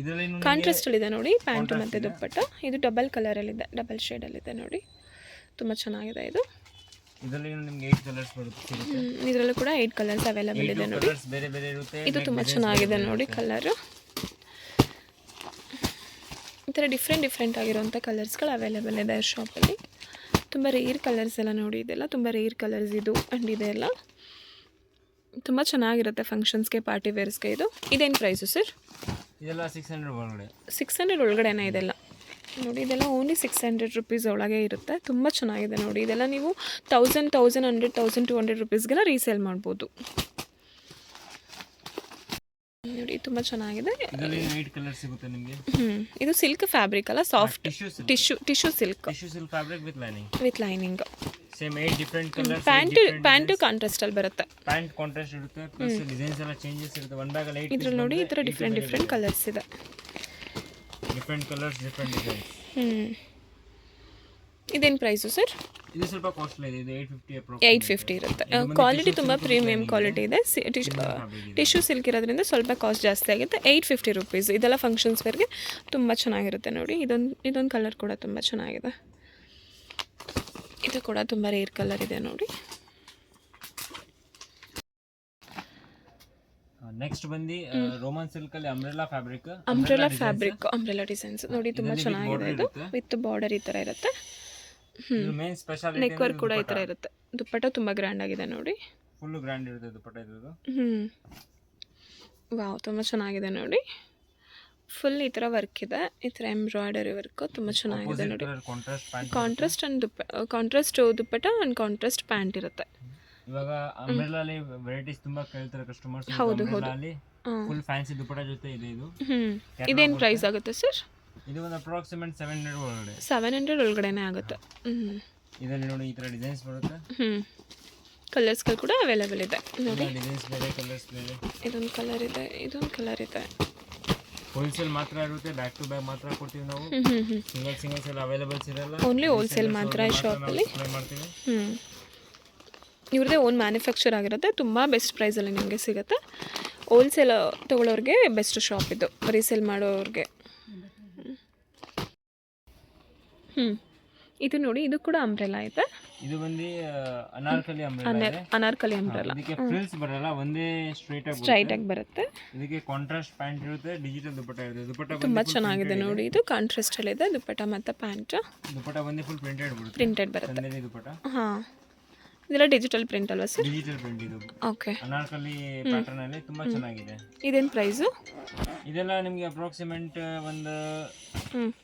ಇದರಲ್ಲಿ ಕಾಂಟ್ರಾಸ್ಟಲ್ಲಿದೆ ನೋಡಿ ಪ್ಯಾಂಟ್ ಮತ್ತು ದುಪ್ಪಟ್ಟ. ಇದು ಡಬಲ್ ಕಲರಲ್ಲಿದೆ, ಡಬಲ್ ಶೇಡಲ್ಲಿದೆ ನೋಡಿ, ತುಂಬ ಚೆನ್ನಾಗಿದೆ. ಇದು ಇದರಲ್ಲಿ ನಿಮಗೆ 8 ಕಲರ್ಸ್ ಬರುತ್ತೆ. ಇದರಲ್ಲೂ ಕೂಡ 8 ಕಲರ್ಸ್ ಅವೈಲೇಬಲ್ ಇದೆ ನೋಡಿ. ಬೇರೆ ಬೇರೆ ಇರುತ್ತೆ. ಇದು ತುಂಬ ಚೆನ್ನಾಗಿದೆ ನೋಡಿ ಕಲರು. ಈ ಥರ ಡಿಫ್ರೆಂಟ್ ಆಗಿರುವಂಥ ಕಲರ್ಸ್ಗಳು ಅವೈಲೇಬಲ್ ಇದೆ ಶಾಪಲ್ಲಿ. ತುಂಬ ರೇರ್ ಕಲರ್ಸ್ ಎಲ್ಲ ನೋಡಿ, ಇದೆಲ್ಲ ತುಂಬ ರೇರ್ ಕಲರ್ಸ್ ಇದು ಆ್ಯಂಡ್ ಇದೆಲ್ಲ ತುಂಬ ಚೆನ್ನಾಗಿರುತ್ತೆ ಫಂಕ್ಷನ್ಸ್ಗೆ, ಪಾರ್ಟಿ ವೇರ್ಸ್ಗೆ. ಇದೇನು ಪ್ರೈಸು ಸರ್? ಇದೆಲ್ಲ 600 ಒಳಗಡೆ. 600 ಒಳಗಡೆನೇ ಇದೆಲ್ಲ ನೋಡಿ. ಇದೆಲ್ಲ ಓನ್ಲಿ 600 ರುಪೀಸ್ ಒಳಗೆ ಇರುತ್ತೆ. ತುಂಬ ಚೆನ್ನಾಗಿದೆ ನೋಡಿ. ಇದೆಲ್ಲ ನೀವು 1000 1100 1200 ರುಪೀಸ್ಗೆಲ್ಲ ರೀಸೇಲ್ ಮಾಡ್ಬೋದು ನೋಡಿ. ತುಂಬ ಚೆನ್ನಾಗಿದೆ. ಇದರಲ್ಲಿ 8 ಕಲರ್ ಸಿಗುತ್ತೆ ನಿಮಗೆ. ಇದು ಸಿಲ್ಕ್ ಫ್ಯಾಬ್ರಿಕ್ ಅಲ್ಲ, soft tissue silk fabric with lining. Same 8 different colours. Pant contrast ಅಲ್ಲಿ ಬರುತ್ತೆ. ಪ್ಯಾಂಟ್ ಕಾಂಟ್ರಾಸ್ಟ್ ಇರುತ್ತೆ, ಪ್ಲಸ್ ಡಿಸೈನ್ಸ್ ಎಲ್ಲ ಚೇಂಜಸ್ ಇರುತ್ತೆ. ಒನ್ ಬ್ಯಾಗ್ ಅಲ್ಲಿ 8 ಇದ್ರಲ್ಲಿ ನೋಡಿ ಈ ಥರ ಡಿಫ್ರೆಂಟ್ ಕಲರ್ಸ್ ಇದೆ. Different colours, different designs. ಇದೇನು ಪ್ರೈಸು ಸರ್? ಇದು ಸ್ವಲ್ಪ ಕಾಸ್ಟ್ಲಿ ಇದೆ. ಇದು 850 ಇರುತ್ತೆ. ಕ್ವಾಲಿಟಿ ತುಂಬ ಪ್ರೀಮಿಯಂ ಕ್ವಾಲಿಟಿ ಇದೆ. ಟಿಶ್ಯೂ ಸಿಲ್ಕ್ ಇರೋದ್ರಿಂದ ಸ್ವಲ್ಪ ಕಾಸ್ಟ್ ಜಾಸ್ತಿ ಆಗುತ್ತೆ. 850 ರುಪೀಸ್. ಇದೆಲ್ಲ ಫಂಕ್ಷನ್ಸ್ ವೇರ್ಗೆ ತುಂಬ ಚೆನ್ನಾಗಿರುತ್ತೆ ನೋಡಿ. ಇದೊಂದು ಕಲರ್ ಕೂಡ ತುಂಬ ಚೆನ್ನಾಗಿದೆ. ಇದು ಕೂಡ ತುಂಬ ರೇರ್ ಕಲರ್ ಇದೆ ನೋಡಿ. ನೆಕ್ಸ್ಟ್ ಬಂದು ರೋಮನ್ ಸಿಲ್ಕ್ ಅಲ್ಲಿ ಅಂಬ್ರೆಲಾ ಡಿಸೈನ್ಸ್ ನೋಡಿ, ತುಂಬ ಚೆನ್ನಾಗಿದೆ. ಇದು ವಿತ್ ಬಾರ್ಡರ್ ಈ ಥರ ಇರುತ್ತೆ. ಮೇನ್ ಸ್ಪೆಷಲ್ ನೆಕ್ ವರ್ಕ್ ಕೂಡ ಈ ಥರ ಇರುತ್ತೆ. ದುಪ್ಪಟ್ಟ ತುಂಬ ಗ್ರ್ಯಾಂಡ್ ಆಗಿದೆ ನೋಡಿ, ಫುಲ್ ಗ್ರ್ಯಾಂಡ್ ಇರುತ್ತೆ ದುಪ್ಪಟ್ಟ ಇರೋದು. ವಾವ್, ತುಂಬ ಚೆನ್ನಾಗಿದೆ ನೋಡಿ. ಫುಲ್ ಈ ಥರ ವರ್ಕ್ ಇದೆ, ಈ ಥರ ಎಂಬ್ರಾಯ್ಡರಿ ವರ್ಕ್ ತುಂಬ ಚೆನ್ನಾಗಿದೆ ನೋಡಿ. Contrast dupatta and contrast pant ಇರುತ್ತೆ. ಇವಾಗ ಅಂಬ್ರೆಲಾಲಿ ವೆರೈಟೀಸ್ ತುಂಬಾ ಕೇಳ್ತಾರೆ ಕಸ್ಟಮರ್ಸ್. ಹೌದು, ಫುಲ್ ಫ್ಯಾನ್ಸಿ ದುಪ್ಪಟ್ಟ ಜೊತೆ ಇದೆ ಇದು. ಇದೇನು ಪ್ರೈಸ್ ಆಗುತ್ತೆ ಸರ್? ಇದು ಒಂದು ಅಪ್ರಾಕ್ಸಿಮೇಟ್ 700 ಒಳಗಡೆ. 700 ಒಳಗಡೆನೇ ಆಗುತ್ತೆ. ಇದರಲ್ಲಿ ನೋಡಿ ಈ ತರ ಡಿಸೈನ್ಸ್ ಬರುತ್ತೆ. ಕಲರ್ಸ್ಗಳು ಕೂಡ ಅವೈಲೇಬಲ್ ಇದೆ ನೋಡಿ. ಡಿಸೈನ್ಸ್ ಬೇರೆ, ಕಲರ್ಸ್ ಬೇರೆ. ಇದೊಂದು ಕಲರ್ ಇದೆ, ಇದೊಂದು ಕಲರ್ ಇದೆ. ಹೋಲ್ಸೇಲ್ ಮಾತ್ರ ಇರುತ್ತೆ, ಬ್ಯಾಕ್ ಟು ಬ್ಯಾಕ್ ಮಾತ್ರ ಕೊಡ್ತೀವಿ ನಾವು. ಸಿಂಗಲ್ಸ್ ಎಲ್ಲ ಅವೈಲೇಬಲ್ಸ್ ಇರಲ್ಲ, ಓನ್ಲಿ ಹೋಲ್ಸೇಲ್ ಮಾತ್ರ ಶಾಪಲ್ಲಿ ಮಾಡ್ತೀವಿ. ಇವ್ರದ್ದೇ ಓನ್ ಮ್ಯಾನುಫ್ಯಾಕ್ಚರ್ ಆಗಿರುತ್ತೆ. ತುಂಬ ಬೆಸ್ಟ್ ಪ್ರೈಸಲ್ಲಿ ನಿಮಗೆ ಸಿಗುತ್ತೆ. ಹೋಲ್ಸೇಲ್ ತೊಗೊಳ್ಳೋರಿಗೆ ಬೆಸ್ಟ್ ಶಾಪ್ ಇದು, ರೀಸೇಲ್ ಮಾಡೋರಿಗೆ. ಇದು ನೋಡಿ, ಇದು ಕೂಡ ಅಂಬ್ರೆಲಾ ಇದೆ. ಇದು ಬಂದು ಅನಾರ್ಕಲಿ ಅಂಬ್ರೆಲಾ ಇದೆ. ಅನಾರ್ಕಲಿ ಅಂಬ್ರೆಲಾ. ಇದಕ್ಕೆ ಫ್ರಿಲ್ಸ್ ಬರಲ್ಲ, ಒಂದೇ ಸ್ಟ್ರೈಟ್ ಆಗಿ ಬರುತ್ತೆ. ಇದಕ್ಕೆ ಕಾಂಟ್ರಾಸ್ಟ್ ಪ್ಯಾಂಟ್ ಇರುತ್ತೆ, ಡಿಜಿಟಲ್ ದುಪಟ್ಟ ಇರುತ್ತೆ. ದುಪಟ್ಟ ತುಂಬಾ ಚೆನ್ನಾಗಿದೆ ನೋಡಿ, ಇದು ಕಾಂಟ್ರಾಸ್ಟ್ ಅಲ್ಲಿ ಇದೆ ದುಪಟ್ಟ ಮತ್ತೆ ಪ್ಯಾಂಟ್. ದುಪಟ್ಟ ಬಂದು ಫುಲ್ ಪ್ರಿಂಟೆಡ್ ಬರುತ್ತೆ. ಚಂದೇರಿ ದುಪಟ್ಟ. ಹಾ, ಇದೆಲ್ಲ ಡಿಜಿಟಲ್ ಪ್ರಿಂಟ್ ಅಲ್ವಾ ಸರ್? ಡಿಜಿಟಲ್ ಪ್ರಿಂಟ್ ಇದು. ಓಕೆ. ಅನಾರ್ಕಲಿ ಪ್ಯಾಟರ್ನ್ ಅಲ್ಲಿ ತುಂಬಾ ಚೆನ್ನಾಗಿದೆ. ಇದೇನ್ ಪ್ರೈಸ್? ಇದೆಲ್ಲ ನಿಮಗೆ ಅಪ್ರಾಕ್ಸಿಮೇಟ್ ಒಂದು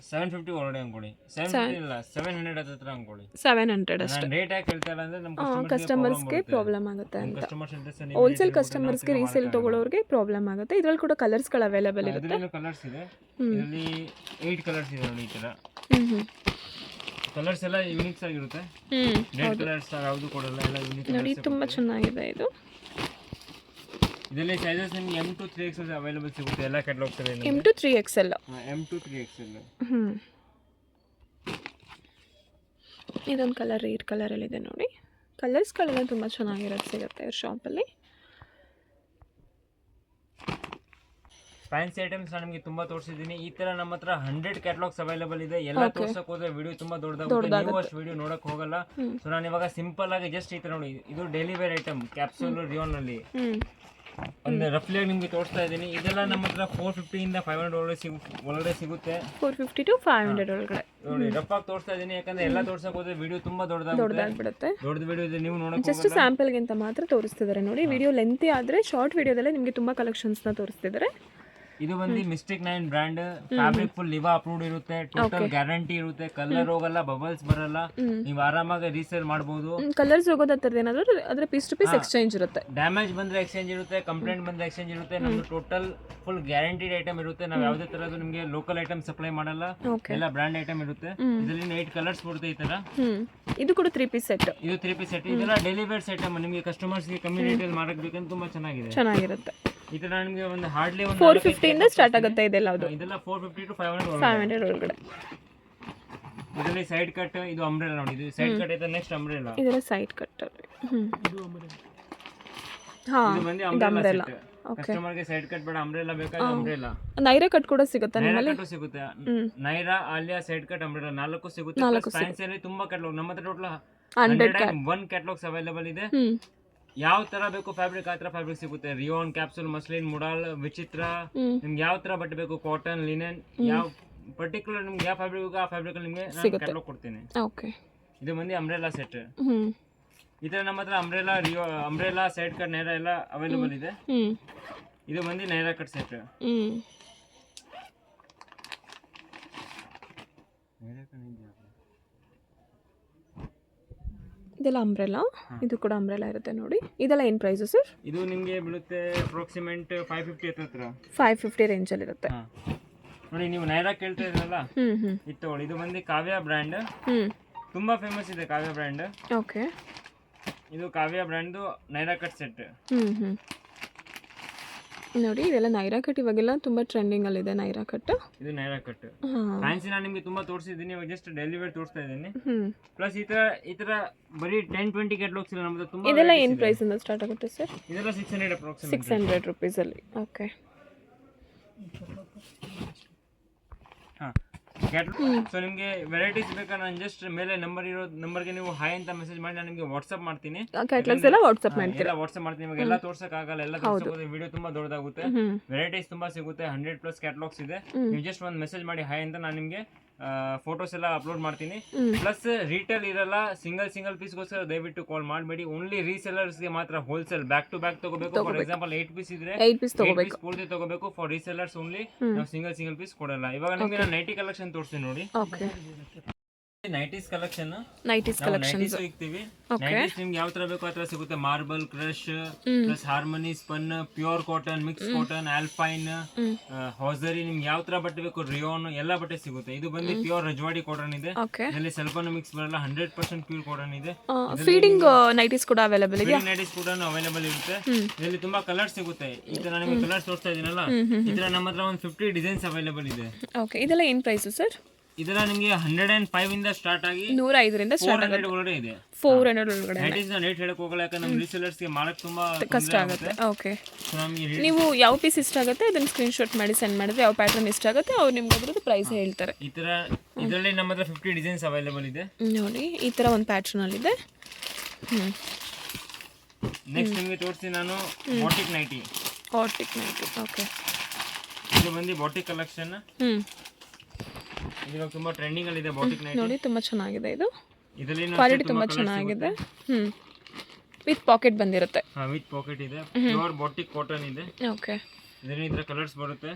750 ಒಳಗಡೆ ಅನ್ಕೊಳ್ಳಿ. 750 ಇಲ್ಲ, 700 ಹತ್ರ ಅನ್ಕೊಳ್ಳಿ. 700 ಅಷ್ಟೇ. ರೇಟ್ ಯಾಕೆ ಹೇಳ್ತಾ ಇಲ್ಲ ಅಂದ್ರೆ ನಮ್ಮ ಕಸ್ಟಮರ್ಸ್ಗೆ ಪ್ರಾಬ್ಲಮ್ ಆಗುತ್ತೆ ಅಂತ. ಕಸ್ಟಮರ್ಸ್ ಅಂತ ಹೋಲ್ಸೇಲ್ ಕಸ್ಟಮರ್ಸ್ಗೆ ರೀಸೇಲ್ ತಗೊಳ್ಳೋರಿಗೆ ಪ್ರಾಬ್ಲಮ್ ಆಗುತ್ತೆ. ಇದ್ರಲ್ಲಿ ಕೂಡ ಕಲರ್ಸ್ಗಳು ಅವೈಲೇಬಲ್ ಇರುತ್ತೆ. ಇದರಲ್ಲಿ ಕಲರ್ಸ್ ಇದೆ. ಇದರಲ್ಲಿ 8 ಕಲರ್ಸ್ ಇದೆ ನೋಡಿ. ಈ ತರ ಕಲರ್ಸ್ ಎಲ್ಲ ಯೂನಿಕ್ಸ್ ಆಗಿರುತ್ತೆ. ರೆಡ್ ಕಲರ್ಸ್ ಯಾವುದು ಕೊಡಲ್ಲ, ಎಲ್ಲ ಯೂನಿಕ್ ನೋಡಿ, ತುಂಬಾ ಚೆನ್ನಾಗಿದೆ ಇದು. ಇದರಲ್ಲಿ ಸೈಜಸ್ ನಿಮಗೆ M to 3XL ಅವೈಲೇಬಲ್ ಸಿಗುತ್ತೆ ಎಲ್ಲ ಕ್ಯಾಟಲಾಗ್ಸ್ ಅಲ್ಲಿ. M to 3XL. M to 3XL. ಇದೊಂದು ಕಲರ್ ರೇರ್ ಕಲರಲ್ಲಿ ಇದೆ ನೋಡಿ. ಕಲರ್ಸ್ಗಳೆಲ್ಲ ತುಂಬ ಚೆನ್ನಾಗಿರೋದು ಸಿಗುತ್ತೆ ಇವ್ರ ಶಾಪಲ್ಲಿ. ಫ್ಯಾನ್ಸಿ ಐಟಮ್ಸ್ ನಾನು ನಿಮಗೆ ತುಂಬಾ ತೋರಿಸಿದ್ದೀನಿ. ಈ ತರ ನಮ್ಮ ಹತ್ರ 100 ಕ್ಯಾಟಲಾಗ್ಸ್ ಅವೈಲೇಬಲ್ ಇದೆ. ಎಲ್ಲ ತೋರ್ಸಕ್ ಹೋದ್ರೆ ವಿಡಿಯೋ ತುಂಬಾ ದೊಡ್ಡದಾಗುತ್ತೆ, ನೀವು ಅಷ್ಟು ವಿಡಿಯೋ ನೋಡಕ್ ಹೋಗಲ್ಲ. ಸೊ ನಾನು ಇವಾಗ ಸಿಂಪಲ್ ಆಗಿ ಜಸ್ಟ್ ಈ ತರ ನೋಡಿ, ಇದು daily wear item capsule rayon ಅಲ್ಲಿ ಒಂದು ರಫ್ಲಿ ಆಗಿ ನಿಮಗೆ ತೋರಿಸ್ತಾ ಇದ್ದೀನಿ. ಇದೆಲ್ಲ ನಮ್ಮ ಹತ್ರ 450 ಇಂದ 500 ಒಳಗಡೆ ಸಿಗುತ್ತೆ. 450 to 500 ಒಳಗಡೆ ನೋಡಿ, ರಫ್ ಆಗಿ ತೋರಿಸ್ತಾ ಇದ್ದೀನಿ ಯಾಕಂದ್ರೆ ಎಲ್ಲ ತೋರ್ಸಕ್ ಹೋದ್ರೆ ವಿಡಿಯೋ ತುಂಬಾ ದೊಡ್ಡದಾಗ್ಬಿಡುತ್ತೆ. ದೊಡ್ಡ ವಿಡಿಯೋ ಇದೆ, ನೀವು ನೋಡಕ್ ಜಸ್ಟ್ ಸ್ಯಾಂಪಲ್ಗೆ ಅಂತ ಮಾತ್ರ ತೋರಿಸ್ತಿದ್ದಾರೆ ನೋಡಿ. ವಿಡಿಯೋ ಲೆಂತಿ ಆದ್ರೆ ಶಾರ್ಟ್ ವಿಡಿಯೋದಲ್ಲೇ ನಿಮಗೆ ತುಂಬಾ ಕಲೆಕ್ಷನ್ಸ್ ನ ತೋರಿಸ್ತಿದ್ದಾರೆ. ಇದು ಬಂದು mistake 9 brand. Fabric full ಲಿವಾ approved ಇರುತ್ತೆ, ಟೋಟಲ್ ಗ್ಯಾರಂಟಿ ಇರುತ್ತೆ, ಕಲರ್ ಹೋಗಲ್ಲ, ಬಬಲ್ಸ್ ಬರಲ್ಲ, ನೀವು ಆರಾಮಾಗಿ ರೀಸೇಲ್ ಮಾಡಬಹುದು. ಕಲರ್ಸ್ ಹೋಗೋದತ್ತರದ ಏನಾದ್ರು ಅದ್ರ ಪೀಸ್ ಟು ಪೀಸ್ ಎಕ್ಸ್ಚೇಂಜ್ ಇರುತ್ತೆ. ಡ್ಯಾಮೇಜ್ ಬಂದ್ರೆ ಎಕ್ಸ್ಚೇಂಜ್ ಇರುತ್ತೆ, ಕಂಪ್ಲೇಂಟ್ ಬಂದ್ರೆ ಎಕ್ಸ್ಚೇಂಜ್ ಇರುತ್ತೆ. ನಮ್ದು ಟೋಟಲ್ ಫುಲ್ ಗ್ಯಾರಂಟಿಡ್ ಐಟಮ್ ಇರುತ್ತೆ. ನಾವು ಯಾವುದೇ ತರದ್ದು ನಿಮಗೆ ಲೋಕಲ್ ಐಟಮ್ ಸಪ್ಲೈ ಮಾಡಲ್ಲ, ಎಲ್ಲ ಬ್ರ್ಯಾಂಡ್ ಐಟಮ್ ಇರುತ್ತೆ. ಇದರಲ್ಲಿ 8 ಕಲರ್ಸ್ ಬರುತ್ತೆ ಈ ತರ. ಇದು ಕೂಡ 3 ಪೀಸ್ ಸೆಟ್. ಇದು 3 ಪೀಸ್ ಸೆಟ್. ಇದೆಲ್ಲ ಡೆಲಿ ವೇರ್ ಐಟಮ್, ನಿಮಗೆ ಕಸ್ಟಮರ್ಸ್ ಗೆ ಕಮ್ಮಿ ರೇಟ್ ಅಲ್ಲಿ ಮಾಡಕ್ ಬೇಕಂತ ತುಂಬಾ ಚೆನ್ನಾಗಿರುತ್ತೆ. ಈ ತರ ನಿಮಗೆ ಒಂದು ಹಾರ್ಡ್ಲಿ ಒಂದು 450 ಇಂದ ಸ್ಟಾರ್ಟ್ ಆಗುತ್ತೆ ಇದೆಲ್ಲ. ಇದೆಲ್ಲ 450 to 500 ಒಳಗಡೆ. ಇದರಲ್ಲಿ ಸೈಡ್ ಕಟ್, ಇದು ಅಂಬ್ರೆಲಾ ನೋಡಿ. ಇದು ಸೈಡ್ ಕಟ್ ಇದೆ, ನೆಕ್ಸ್ಟ್ ಅಂಬ್ರೆಲಾ. ಇದೆಲ್ಲ ಸೈಡ್ ಕಟ್. ಇದು ಬಂದು ಅಂಬ್ರೆಲಾ ಸೆಟ್. ಕಸ್ಟಮರ್ ಗೆ ಸೈಡ್ ಕಟ್ ಬೇಡ, ಅಂಬ್ರೆಲಾ ಬೇಕಾದ್ರೆ ಅಂಬ್ರೆಲಾ. ನೈರಾ ಕಟ್ ಕೂಡ ಸಿಗುತ್ತೆ ನಿಮ್ಮಲ್ಲಿ? ನೈರಾ ಕಟ್ ಸಿಗುತ್ತೆ. Naira, Alia, side cut, umbrella 4 ಸಿಗುತ್ತೆ. ಫ್ಯಾನ್ಸಿ ಅಲ್ಲಿ ತುಂಬಾ ಕ್ಯಾಟಲಾಗ್ ನಮ್ಮ ಹತ್ರ ಟೋಟಲ್ 101 ಕ್ಯಾಟಲಾಗ್ಸ್ ಅವೈಲೇಬಲ್ ಇದೆ. ಯಾವ ತರ ಬೇಕು ಫ್ಯಾಬ್ರಿಕ್ ಆ ತರ ಫ್ಯಾಬ್ರಿಕ್ ಸಿಗುತ್ತೆ. ರಿಯೋನ್, ಕ್ಯಾಪ್ಸೂಲ್, ಮಸ್ಲಿನ್, ಮುಡಾಲ್, ವಿಚಿತ್ರ, ನಿಮ್ಗೆ ಯಾವ ತರ ಬಟ್ಟೆ ಬೇಕು, ಕಾಟನ್, ಲಿನೆನ್, ಯಾವ ಪರ್ಟಿಕ್ಯುಲರ್ ನಿಮ್ಗೆ ಯಾವ ಫ್ಯಾಬ್ರಿಕ್ ಬೇಕು ಆ ಫ್ಯಾಬ್ರಿಕ್ ಅಲ್ಲಿ ನಿಮಗೆ ಕ್ಯಾಟಲಾಗ್ ಕೊಡ್ತೀನಿ. ಓಕೆ. ಇದು ಬಂದು ಅಂಬ್ರೆಲಾ ಸೆಟ್. ಈ ತರ ನಮ್ಮ ಹತ್ರ umbrella, umbrella, side cut, Naira ಎಲ್ಲ ಅವೈಲೇಬಲ್ ಇದೆ. ಇದು ಬಂದು ನೈರಾ ಕಟ್ ಸೆಟ್. ಇದೆಲ್ಲ ಅಂಬ್ರೆಲಾ. ಇದು ಕೂಡ ಅಂಬ್ರೆಲಾ ಇರುತ್ತೆ ನೋಡಿ. ಇದೆಲ್ಲ ಏನು ಪ್ರೈಸ್ ಸರ್? ಇದು ನಿಮಗೆ ಬೀಳುತ್ತೆ ಅಪ್ರಾಕ್ಸಿಮೇಟ್ 550 ಹತ್ರ. 550 ರೇಂಜ್ ಅಲ್ಲಿ ಇರುತ್ತೆ ನೋಡಿ. ನೀವು ನೈರಾ ಕೇಳ್ತಾ ಇದ್ರಲ್ಲ, ಇದು ತಗೊಳ್ಳಿ. ಇದು ಬಂದು ಕಾವ್ಯ ಬ್ರ್ಯಾಂಡ್, ತುಂಬಾ ಫೇಮಸ್ ಇದೆ ಕಾವ್ಯ ಬ್ರ್ಯಾಂಡ್. ಓಕೆ. ಇದು ಕಾವ್ಯ ಬ್ರ್ಯಾಂಡ್ ನೈರಾ ಕಟ್ ಸೆಟ್. ನೋಡಿ, ಇದೆಲ್ಲ ನೈರಾ ಕಟ್ ಇವಾಗೆಲ್ಲ ತುಂಬಾ ಟ್ರೆಂಡಿಂಗ್ ಅಲ್ಲಿ ಇದೆ. ನೈರಾ ಕಟ್, ಇದು ನೈರಾ ಕಟ್ ಫ್ಯಾನ್ಸಿ ನಾನು ನಿಮಗೆ ತುಂಬಾ ತೋರಿಸಿದ್ದೀನಿ. ಇವಾಗ ಜಸ್ಟ್ ಡೆಲಿ ವೇರ್ ತೋರಿಸ್ತಾ ಇದ್ದೀನಿ. ಪ್ಲಸ್ ಈ ತರ ಬರೀ 10-20 ಕ್ಯಾಟಲಾಗ್ಸ್ ಇಲ್ಲ ನಮ್ಮದು. ತುಂಬಾ ಇದೆಲ್ಲ ಏನು ಪ್ರೈಸ್ ಇಂದ ಸ್ಟಾರ್ಟ್ ಆಗುತ್ತೆ ಸರ್? ಇದೆಲ್ಲ 600 ಅಪ್ರಾಕ್ಸಿಮೇಟ್ 600 ರೂಪೀಸ್ ಅಲ್ಲಿ. ಓಕೆ. ಸೊ ನಿಮಗೆ ವೆರೈಟೀಸ್ ಬೇಕಾ, ನಾನು ಜಸ್ಟ್ ಮೇಲೆ ನಂಬರ್ ಇರೋ ನಂಬರ್ಗೆ ನೀವು ಹಾಯ್ ಅಂತ ಮೆಸೇಜ್ ಮಾಡಿ ನಾನು ನಿಮಗೆ ವಾಟ್ಸ್ಆಪ್ ಮಾಡ್ತೀನಿ. ಕ್ಯಾಟಲಾಗ್ಸ್ ಎಲ್ಲ ವಾಟ್ಸ್ಆಪ್ ಮಾಡ್ತೀರಾ? ವಾಟ್ಸ್ಆಪ್ ಮಾಡ್ತೀನಿ. ಇವಾಗ ಎಲ್ಲ ತೋರ್ಸಕ್ ಆಗಲ್ಲ, ಎಲ್ಲ ತೋರ್ಸೋಕೆ ವಿಡಿಯೋ ತುಂಬಾ ದೊಡ್ಡದಾಗುತ್ತೆ. ವೆರೈಟೀಸ್ ತುಂಬಾ ಸಿಗುತ್ತೆ. 100+ ಕ್ಯಾಟಲಾಗ್ಸ್ ಇದೆ. ನೀವು ಜಸ್ಟ್ ಒಂದು ಮೆಸೇಜ್ ಮಾಡಿ ಹಾಯ್ ಅಂತ ನಾನು ನಿಮಗೆ ಫೋಟೋಸ್ ಎಲ್ಲ ಅಪ್ಲೋಡ್ ಮಾಡ್ತೀನಿ. ಪ್ಲಸ್ ರೀಟೇಲ್ ಇರಲ್ಲ, ಸಿಂಗಲ್ ಪೀಸ್ಗೋಸ್ಕರ ದಯವಿಟ್ಟು ಕಾಲ್ ಮಾಡಬೇಡಿ. ಓನ್ಲಿ ರೀಸೆಲ್ಲರ್ಸ್ಗೆ ಮಾತ್ರ ಹೋಲ್ಸೇಲ್ ಬ್ಯಾಕ್ ಟು ಬ್ಯಾಕ್ ತಗೋಬೇಕು. ಫಾರ್ ಎಕ್ಸಾಂಪಲ್ 8 ಪೀಸ್ ಇದ್ರೆ 8 ಪೀಸ್ ಪೂರ್ತಿ ತಗೋಬೇಕು. ಫಾರ್ ರೀಸೆಲ್ಲರ್ಸ್ ಓನ್ಲಿ ನಾವು ಸಿಂಗಲ್ ಪೀಸ್ ಕೊಡಲ್ಲ. ಇವಾಗ ನಿಮಗೆ ನಾನು ನೈಟಿ ಕಲೆಕ್ಷನ್ ತೋರಿಸ್ತೀನಿ ನೋಡಿ. Nighties collection ಸಿಗ್ತೀವಿ. ನೈಟೀಸ್ ನಿಮ್ಗೆ ಯಾವ ತರ ಬೇಕು ಆ ತರ ಸಿಗುತ್ತೆ. Marble, crush, plus harmony, spun, pure cotton, mix cotton, alpine, hosiery, ನಿಮ್ಗೆ ಯಾವ ತರ ಬಟ್ಟೆ ಬೇಕು, ರಿಯೋನ್ ಎಲ್ಲ ಬಟ್ಟೆ ಸಿಗುತ್ತೆ. ಇದು ಬಂದು ಪ್ಯೂರ್ ರಜವಾಡಿ ಕಾಟನ್ ಇದೆ. ಇದರಲ್ಲಿ ಸ್ವಲ್ಪನೂ ಮಿಕ್ಸ್ ಬರಲ್ಲ, 100% ಪ್ಯೂರ್ ಕಾಟನ್ ಇದೆ. ಫೀಡಿಂಗ್ ನೈಟೀಸ್ ಕೂಡ ಅವೈಲೇಬಲ್ ಇದೆ. ನೈಟೀಸ್ ಕೂಡ ಅವೈಲೇಬಲ್ ಇರುತ್ತೆ. ಇದರಲ್ಲಿ ತುಂಬಾ ಕಲರ್ ಸಿಗುತ್ತೆ. ಈ ತರ ನಿಮಗೆ ಕಲರ್ಸ್ ತೋರಿಸ್ತಾ ಇದೀನಲ್ಲ, ಈ ತರ ನಮ್ಮ ಹತ್ರ ಒಂದು 50 ಡಿಸೈನ್ಸ್ ಅವೈಲೇಬಲ್ ಇದೆ. ಓಕೆ. ಇದೆಲ್ಲ ಏನು ಪ್ರೈಸ್ ಸರ್? ಇದೆಲ್ಲ ನಿಮಗೆ 105 ಇಂದ ಸ್ಟಾರ್ಟ್ ಆಗಿ 105ರಿಂದ ಸ್ಟಾರ್ಟ್ 400 ಆಗುತ್ತೆ. ಒಳಗಡೆ ಇದೆ. 400 ಒಳಗಡೆ ದಟ್ ಈಸ್ ರೇಟ್ ಹೇಳಕ್ ಹೋಗಲ್ಲ, ಯಾಕಂದ್ರೆ ನಮ್ಮ ರೀಸೆಲರ್ಸ್ಗೆ ಮಾಡಕ್ ತುಂಬಾ ಕಷ್ಟ ಆಗುತ್ತೆ. ಓಕೆ, ಸೊ ನಮಗೆ ನೀವು ಯಾವ ಪೀಸ್ ಇಷ್ಟ ಆಗುತ್ತೆ ಅದನ್ನು ಸ್ಕ್ರೀನ್ಶಾಟ್ ಮಾಡಿ ಸೆಂಡ್ ಮಾಡಿದ್ರೆ ಯಾವ ಪ್ಯಾಟರ್ನ್ ಇಷ್ಟ ಆಗುತ್ತೆ ಅವ್ರು ನಿಮ್ಗೆ ಅದ್ರದ್ದು ಪ್ರೈಸ್ ಹೇಳ್ತಾರೆ. ಈ ತರ ಇದರಲ್ಲಿ ನಮ್ಮ ಹತ್ರ 50 ಡಿಸೈನ್ಸ್ ಅವೈಲೇಬಲ್ ಇದೆ. ನೋಡಿ ಈ ಥರ ಒಂದು ಪ್ಯಾಟರ್ನಲ್ಲಿದೆ. ನೆಕ್ಸ್ಟ್ ನಿಮಗೆ ತೋರಿಸ್ತೀನಿ ನಾನು ಬಾಟಿಕ್ ನೈಟಿ. ಓಕೆ, ಇದು ಬಂದು ಬಾಟಿಕ್ ಕಲೆಕ್ಷನ್. ಇವಾಗ ತುಂಬಾ ಟ್ರೆಂಡಿಂಗ್ ಅಲ್ಲಿ ಇದೆ ಬಾಟಿಕ್ ನೈಟಿ. ನೋಡಿ ತುಂಬ ಚೆನ್ನಾಗಿದೆ ಇದು, ಇದರಲ್ಲಿ ಕ್ವಾಲಿಟಿ ತುಂಬ ಚೆನ್ನಾಗಿದೆ. ವಿತ್ ಪಾಕೆಟ್ ಬಂದಿರುತ್ತೆ. ವಿತ್ ಪಾಕೆಟ್ ಇದೆ. ಪ್ಯೂರ್ ಬಾಟಿಕ್ ಕಾಟನ್ ಇದೆ. ಓಕೆ, ಇದರಲ್ಲಿ ಇದ್ರ ಕಲರ್ಸ್ ಬರುತ್ತೆ.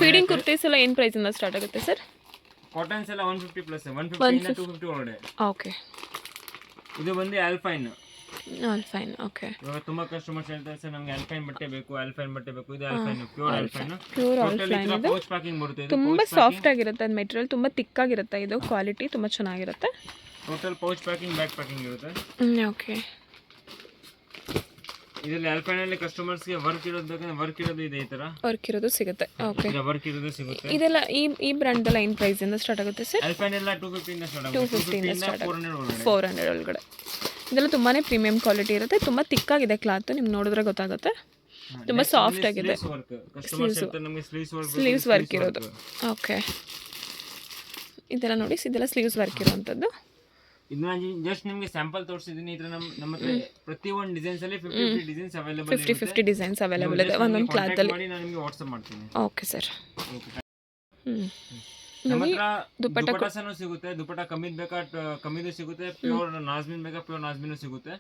ಫೀಡಿಂಗ್ ಕುರ್ತೀಸ್ ಎಲ್ಲ ಏನು ಪ್ರೈಸಿಂದ ಸ್ಟಾರ್ಟ್ ಆಗುತ್ತೆ ಸರ್? ಕಾಟನ್ಸ್ ಎಲ್ಲ 150 ಪ್ಲಸ್, 150 ಇಂದ 250 ಒಳಗಡೆ. ಓಕೆ, ಇದು ಬಂದು ಆಲ್ಫೈನ್. ಓಕೆ. ಇವಾಗ ತುಂಬಾ ಕಸ್ಟಮರ್ಸ್ ಹೇಳ್ತಾರೆ ಸರ್ ನಮಗೆ ಆಲ್ಫೈನ್ ಬಟ್ಟೆ ಬೇಕು, ಆಲ್ಫೈನ್ ಬಟ್ಟೆ ಬೇಕು. ಇದು ಆಲ್ಫೈನ್, ಪ್ಯೂರ್ ಆಲ್ಫೈನ್ ಇದು. ಪೌಚ್ ಪ್ಯಾಕಿಂಗ್ ಬರುತ್ತೆ. ಇದು ತುಂಬ ಸಾಫ್ಟ್ ಆಗಿರುತ್ತೆ, ಅದು ಮೆಟೀರಿಯಲ್ ತುಂಬ ತಿಕ್ ಆಗಿರುತ್ತೆ. ಇದು ಕ್ವಾಲಿಟಿ ತುಂಬ ಚೆನ್ನಾಗಿರುತ್ತೆ. Total pouch packing, back packing ಇರುತ್ತೆ. ಓಕೆ, ಇದರಲ್ಲಿ ಆಲ್ಫೈನ್ ಅಲ್ಲಿ ಕಸ್ಟಮರ್ಸ್ಗೆ ವರ್ಕ್ ಇರೋದು ಬೇಕಂದ್ರೆ ವರ್ಕ್ ಇರೋದು ಇದೆ. ಈ ತರ ವರ್ಕ್ ಇರೋದು ಸಿಗುತ್ತೆ. ಓಕೆ, ವರ್ಕ್ ಇರೋದು ಸಿಗುತ್ತೆ. ಇದೆಲ್ಲ ಈ ಬ್ರ್ಯಾಂಡ್ ಎಲ್ಲ ಏನು ಪ್ರೈಸ್ ಇಂದ ಸ್ಟಾರ್ಟ್ ಆಗುತ್ತೆ ಸರ್? ಆಲ್ಫೈನ್ ಎಲ್ಲ 250 ಇಂದ ಸ್ಟಾರ್ಟ್ ಆಗುತ್ತೆ. 250 ಇಂದ ಸ್ಟಾರ್ಟ್ ಆಗುತ್ತೆ. 400 ಒಳಗಡೆ. ಇದೆಲ್ಲ ತುಂಬಾ ಪ್ರೀಮಿಯಂ ಕ್ವಾಲಿಟಿ ಇರುತ್ತೆ. ತುಂಬ ತಿಕ್ಕಾಗಿದೆ ಕ್ಲಾತ್, ನಿಮ್ಗೆ ನೋಡಿದ್ರೆ ಗೊತ್ತಾಗುತ್ತೆ. ತುಂಬ ಸಾಫ್ಟ್ ಆಗಿದೆ. ಸ್ಲೀವ್ಸ್ ವರ್ಕ್ ಇರೋದು. ಓಕೆ, ಇದೆಲ್ಲ ನೋಡಿ, ಇದೆಲ್ಲ ಸ್ಲೀವ್ಸ್ ವರ್ಕ್ ಇರೋವಂಥದ್ದು. ಇದನ್ನ ಜಸ್ಟ್ ನಿಮಗೆ ಸ್ಯಾಂಪಲ್ ತೋರಿಸಿದ್ದೀನಿ. ಇದ್ರ ನಮ್ಮ ಹತ್ರ ಪ್ರತಿ ಒಂದು ಡಿಸೈನ್ಸ್ ಅಲ್ಲಿ 50 ಡಿಸೈನ್ಸ್ ಅವೈಲೇಬಲ್ ಇದೆ. 50 ಡಿಸೈನ್ಸ್ ಅವೈಲೇಬಲ್ ಇದೆ ಒಂದೊಂದು ಕ್ಲಾತ್ ಅಲ್ಲಿ. ನಾನು ನಿಮಗೆ ವಾಟ್ಸ್ಆಪ್ ಮಾಡ್ತೀನಿ. Okay sir. ನಮ್ಮ ಹತ್ರ ದುಪಟ್ಟಾಸನು ಸಿಗುತ್ತೆ. ದುಪಟ್ಟ ಕಮ್ಮಿದ್ ಬೇಕಾ ಕಮ್ಮಿದು ಸಿಗುತ್ತೆ, ಪ್ಯೂರ್ ನಾಜ್ಮಿನ್ ಬೇಕಾ ಪ್ಯೂರ್ ನಾಜ್ಮಿನ್ ಸಿಗುತ್ತೆ.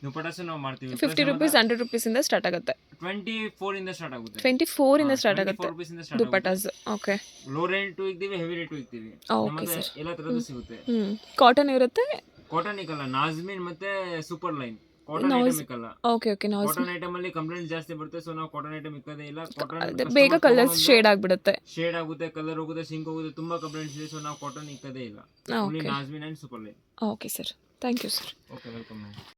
ದುಪಟ್ಟಾಸು ನಾವು ಮಾಡ್ತೀವಿ. 50 ರೂಪೀಸ್ 100 ರೂಪೀಸ್ ಇಂದ ಸ್ಟಾರ್ಟ್ ಆಗುತ್ತೆ. 24 ಇಂದ ಸ್ಟಾರ್ಟ್ ಆಗುತ್ತೆ. 24 ಇಂದ ಸ್ಟಾರ್ಟ್ ಆಗುತ್ತೆ ದುಪಟ್ಟಾಸ್. ಓಕೆ, ಲೋ ರೇಟ್ ಇಕ್ತೀವಿ, ಹೆವಿ ರೇಟ್ ಇಕ್ತೀವಿ. ಓಕೆ ಸರ್, ಎಲ್ಲ ತರದ್ದು ಸಿಗುತ್ತೆ. ಕಾಟನ್ ಇರುತ್ತೆ. ಕಾಟನ್ ಇಕ್ಕಲ್ಲ, ನಾಜ್ಮಿನ್ ಮತ್ತೆ ಸೂಪರ್ ಲೈನ್. ಕಾಟನ್ ಐಟಮ್ ಇಕ್ಕಲ್ಲ. ಓಕೆ, ಕಾಟನ್ ಐಟಮ್ ಅಲ್ಲಿ ಕಂಪ್ಲೇಂಟ್ ಜಾಸ್ತಿ ಬರುತ್ತೆ, ಸೊ ನಾವು ಕಾಟನ್ ಐಟಮ್ ಇಕ್ಕದೇ ಇಲ್ಲ. ಕಾಟನ್ ಬೇಗ ಕಲರ್ಸ್ ಶೇಡ್ ಆಗ್ಬಿಡುತ್ತೆ. ಶೇಡ್ ಆಗುತ್ತೆ, ಕಲರ್ ಹೋಗುತ್ತೆ, ಸಿಂಕ್ ಹೋಗುತ್ತೆ, ತುಂಬಾ ಕಂಪ್ಲೇಂಟ್ಸ್ ಇದೆ, ಸೊ ನಾವು ಕಾಟನ್ ಇಕ್ಕದೇ ಇಲ್ಲ. ಓನ್ಲಿ ನಾಜ್ಮಿನ್ and super line. Okay sir, thank you sir. Okay, welcome ma'am.